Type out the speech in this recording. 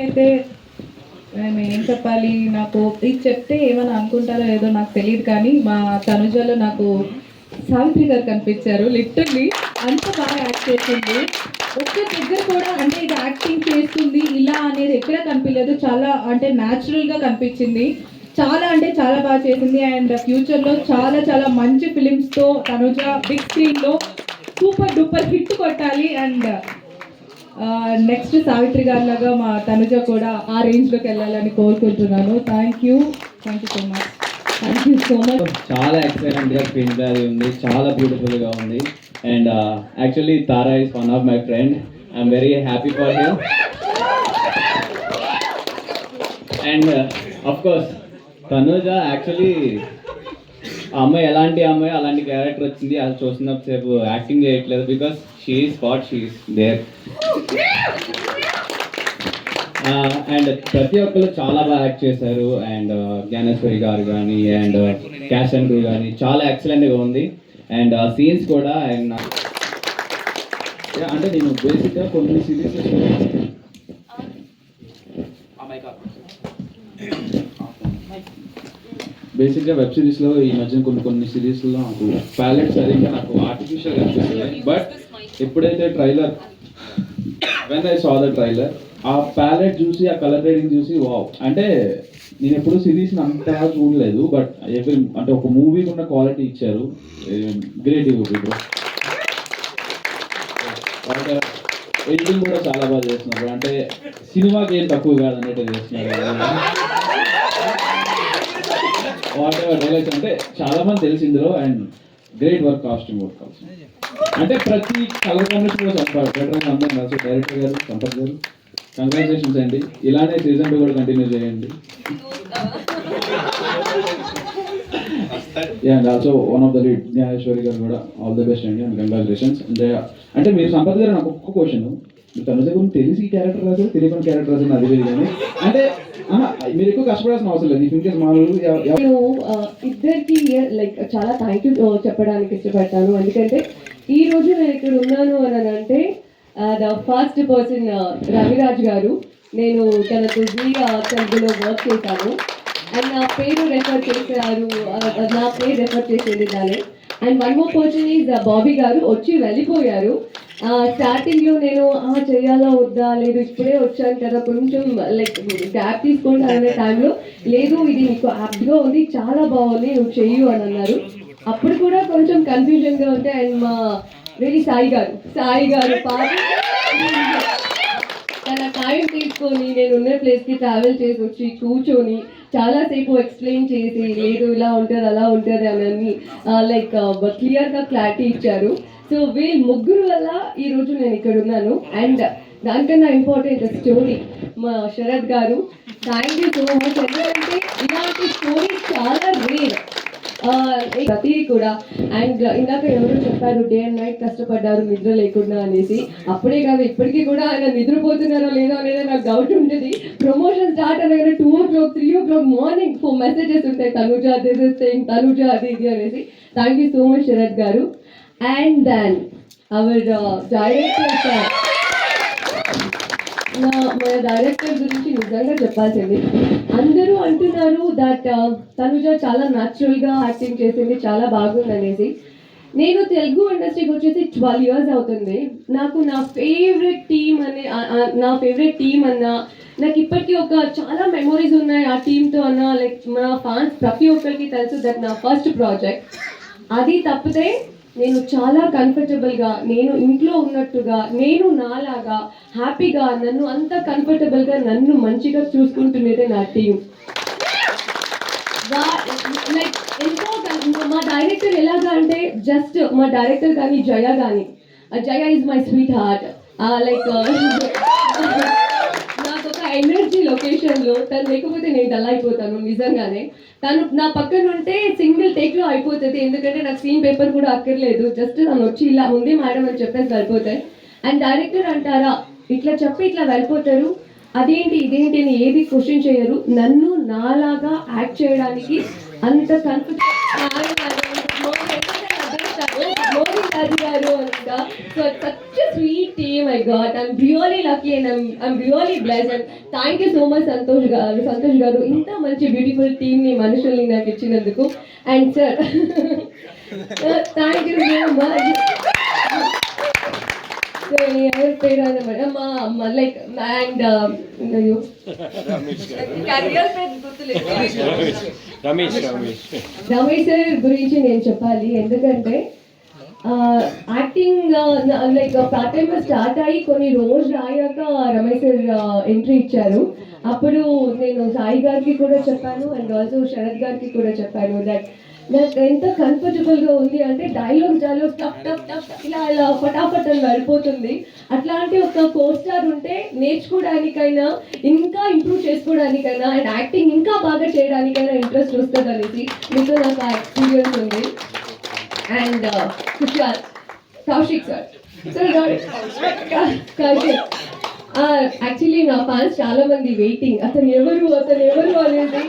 అయితే మేము ఏం చెప్పాలి, నాకు ఇది చెప్తే ఏమైనా అనుకుంటారో లేదో నాకు తెలియదు, కానీ మా తనుజలో నాకు సావిత్రి గారు కనిపించారు. లిటరల్లీ అంత బాగా యాక్ట్ చేసింది. ఒక్క దగ్గర కూడా అంటే ఇది యాక్టింగ్ చేస్తుంది ఇలా అనేది ఎక్కడ కనిపించలేదు. చాలా అంటే న్యాచురల్గా కనిపించింది. చాలా అంటే చాలా బాగా చేసింది. అండ్ ఫ్యూచర్లో చాలా చాలా మంచి ఫిలిమ్స్తో తనుజ బిగ్ స్క్రీన్లో సూపర్ డూపర్ హిట్ కొట్టాలి. అండ్ నెక్స్ట్ సావిత్రి గారి లాగా మా తనుజ కూడా ఆ రేంజ్లోకి వెళ్ళాలని కోరుకుంటున్నాను. Thank you so much. Thank you so much. చాలా ఎక్సలెంట్గా స్క్రీన్ ప్లే అది ఉంది, చాలా బ్యూటిఫుల్గా ఉంది. And actually Tara is one of my friend. I'm very happy for him. And of course Tanuja actually ఆ అమ్మాయి ఎలాంటి అమ్మాయి అలాంటి క్యారెక్టర్ వచ్చింది. అది చూస్తున్నసేపు యాక్టింగ్ చేయట్లేదు, because she is what she is there. And ప్రతి ఒక్కరు చాలా బాగా యాక్ట్ చేశారు. అండ్ జ్ఞానేశ్వరి గారు కానీ అండ్ క్యాషన్ క్రూ కానీ చాలా ఎక్సలెంట్గా ఉంది. అండ్ సీన్స్ కూడా అండ్ అంటే నేను బేసిక్గా కొన్ని సిరీస్ వెబ్ సిరీస్లో ఈ మధ్యన కొన్ని సిరీస్లో నాకు ప్యాలెట్ సరిగ్గా నాకు ఆర్టిఫిషియల్గా అనిపిస్తుంది. బట్ ఎప్పుడైతే when I saw the trailer, ఆ ప్యాలెట్ చూసి ఆ కలర్ గ్రేడింగ్ చూసి వావ్. అంటే నేను ఎప్పుడు సిరీస్ని అంతగా చూడలేదు, బట్ అంటే ఒక మూవీకి ఉన్న క్వాలిటీ ఇచ్చారు. Great movie bro. ఎడిటింగ్ కూడా చాలా బాగా చేస్తున్నారు. అంటే సినిమాకి ఏం తక్కువ కాదు అన్నట్టు చేస్తున్నారు. వాట్ ఎవర్ డైలాగ్స్ అంటే చాలా మంది తెలిసి ఇందులో. And great work, costume work also. అంటే ప్రతి కలర్ కాంబినేషన్ కూడా బెటర్ అందరం కాదు. డైరెక్టర్ గారు, సంపత్ గారు, కంగ్రాచులేషన్స్ అండి. ఇలానే సీజన్ 2 కూడా కంటిన్యూ చేయండి. And also one of the lead Gnaneshwari గారు కూడా ఆల్ ద బెస్ట్ అండి. And congratulations. అంటే మీరు సంపత్ గారు నాకు ఒక్క క్వశ్చన్, తనుజ గురించి తెలిసి క్యారెక్టర్ రాదు, తెలియకుండా క్యారెక్టర్ రాదు అది తెలియదు. కానీ అంటే మీరు ఎక్కువ కష్టపడాల్సిన అవసరం లేదు. ఇన్కేస్ నేను ఇద్దరికి లైక్ చాలా థ్యాంక్ యూ చెప్పడానికి ఇష్టపడతాను. ఎందుకంటే ఈ రోజు నేను ఇక్కడ ఉన్నాను అని అంటే ద ఫస్ట్ పర్సన్ రవిరాజ్ గారు. నేను తనకు తెలుగులో వర్క్ చేశాను. అండ్ నా పేరు రెఫర్ చేశారు, నా పేరు రెఫర్ చేసేది దాన్ని. And one more person is Bobby గారు. వచ్చి వెళ్ళిపోయారు. స్టార్టింగ్లో నేను చేయాలా వద్దా, లేదు ఇప్పుడే వచ్చాను కదా కొంచెం లైక్ గ్యాప్ తీసుకోండి అనే టైంలో, లేదు ఇది నీకు యాప్గా ఉంది, చాలా బాగుంది, నువ్వు చెయ్యు అని అన్నారు. అప్పుడు కూడా కొంచెం కన్ఫ్యూజన్గా ఉంటే. అండ్ మా వెరీ సాయి గారు తన టైం తీసుకొని నేను ఉన్న ప్లేస్కి ట్రావెల్ చేసి వచ్చి కూర్చొని చాలాసేపు ఎక్స్ప్లెయిన్ చేసి, లేదు ఇలా ఉంటుంది అలా ఉంటుంది అని లైక్ క్లియర్గా క్లారిటీ ఇచ్చారు. సో వీళ్ళు ముగ్గురు వల్ల ఈరోజు నేను ఇక్కడ ఉన్నాను. అండ్ దానికన్నా ఇంపార్టెంట్ స్టోరీ మా శరత్ గారు. Thank you so much. ఎందుకంటే ఇలాంటి స్టోరీ చాలా రేర్ ప్రతిదీ కూడా. అండ్ ఇందాక ఎవరో చెప్పారు డే అండ్ నైట్ కష్టపడ్డారు నిద్ర లేకుండా అనేసి. అప్పుడే కాదు, ఇప్పటికీ కూడా ఆయన నిద్రపోతున్నారో లేదో అనేది నాకు డౌట్ ఉంటుంది. ప్రమోషన్ స్టార్ట్ అనగానే 2 o'clock 3 o'clock మార్నింగ్ 4 మెసేజెస్ ఉంటాయి, Tanuja this is thing, Tanuja అది ఇది అనేసి. Thank you so much Sharath garu. And then our director sir. మన డైరెక్టర్ గురించి నిజంగా చెప్పాల్సింది, అందరూ అంటున్నారు దట్ తనుజ చాలా న్యాచురల్గా యాక్టింగ్ చేసింది, చాలా బాగుంది అనేసి. నేను తెలుగు ఇండస్ట్రీకి వచ్చేసి 12 years అవుతుంది. నాకు నా ఫేవరెట్ టీమ్ అన్న నాకు ఇప్పటికీ చాలా మెమొరీస్ ఉన్నాయి ఆ టీంతో అన్న. లైక్ మన ఫ్యాన్స్ ప్రతి ఒక్కరికి తెలుసు దట్ నా ఫస్ట్ ప్రాజెక్ట్. అది తప్పితే నేను చాలా కంఫర్టబుల్గా, నేను ఇంట్లో ఉన్నట్టుగా, నేను నాలాగా హ్యాపీగా, నన్ను అంత కంఫర్టబుల్గా నన్ను మంచిగా చూసుకుంటున్నదే నా టీం. లైక్ ఎంతో మా డైరెక్టర్ ఎలాగా అంటే జస్ట్ మా డైరెక్టర్ కానీ Jaya is my sweetheart. Like నాకు ఒక ఎనర్జీ లొకేషన్లో తను లేకపోతే నేను డల్ అయిపోతాను నిజంగానే. తను నా పక్కన ఉంటే సింగిల్ టేక్లో అయిపోతుంది. ఎందుకంటే నాకు సీన్ పేపర్ కూడా అక్కర్లేదు, జస్ట్ తను వచ్చి ఇలా ఉంది మేడం అని చెప్పేసి వెళ్ళిపోతాయి. అండ్ డైరెక్టర్ అంటారా ఇట్లా చెప్పి ఇట్లా వెళ్ళిపోతారు, అదేంటి ఇదేంటి అని ఏది క్వశ్చన్ చేయరు. నన్ను నాలాగా యాక్ట్ చేయడానికి అంత కన్ఫర్ట్ మోదీ రాజు గారు అంట. So such sweet team. I got I'm really lucky and I'm really blessed. And thank you so much Santosh గారు ఇంత మంచి బ్యూటిఫుల్ టీమ్ని మనుషుల్ని నాకు ఇచ్చినందుకు. And sir thank you so much. So ఎవరి పేరు అన్నమాట మా అమ్మ లైక్ అండ్ రమేష్ సార్ గురించి నేను చెప్పాలి. ఎందుకంటే acting like part time start అయ్యి కొన్ని రోజులు అయ్యాక రమేష్ సార్ ఎంట్రీ ఇచ్చారు. అప్పుడు నేను సాయి గారికి కూడా చెప్పాను అండ్ ఆల్సో శరత్ గారికి కూడా చెప్పాను దట్ నాకు ఎంత కంఫర్టబుల్గా ఉంది అంటే డైలాగ్స్ టఫ్ టఫ్ టఫ్ ఇలా ఇలా ఫటాఫట్ అని వెళ్ళిపోతుంది. అట్లాంటి ఒక కో స్టార్ ఉంటే నేర్చుకోవడానికైనా ఇంకా ఇంప్రూవ్ చేసుకోవడానికైనా అండ్ యాక్టింగ్ ఇంకా బాగా చేయడానికైనా ఇంట్రెస్ట్ వస్తుంది అనేసి మీతో నాకు ఆ ఎక్స్పీరియన్స్ ఉంది. And Kushal Kaushik sir Kaushik actually నా ఫ్యాన్స్ చాలా మంది వెయిటింగ్ అతను ఎవరు అనేది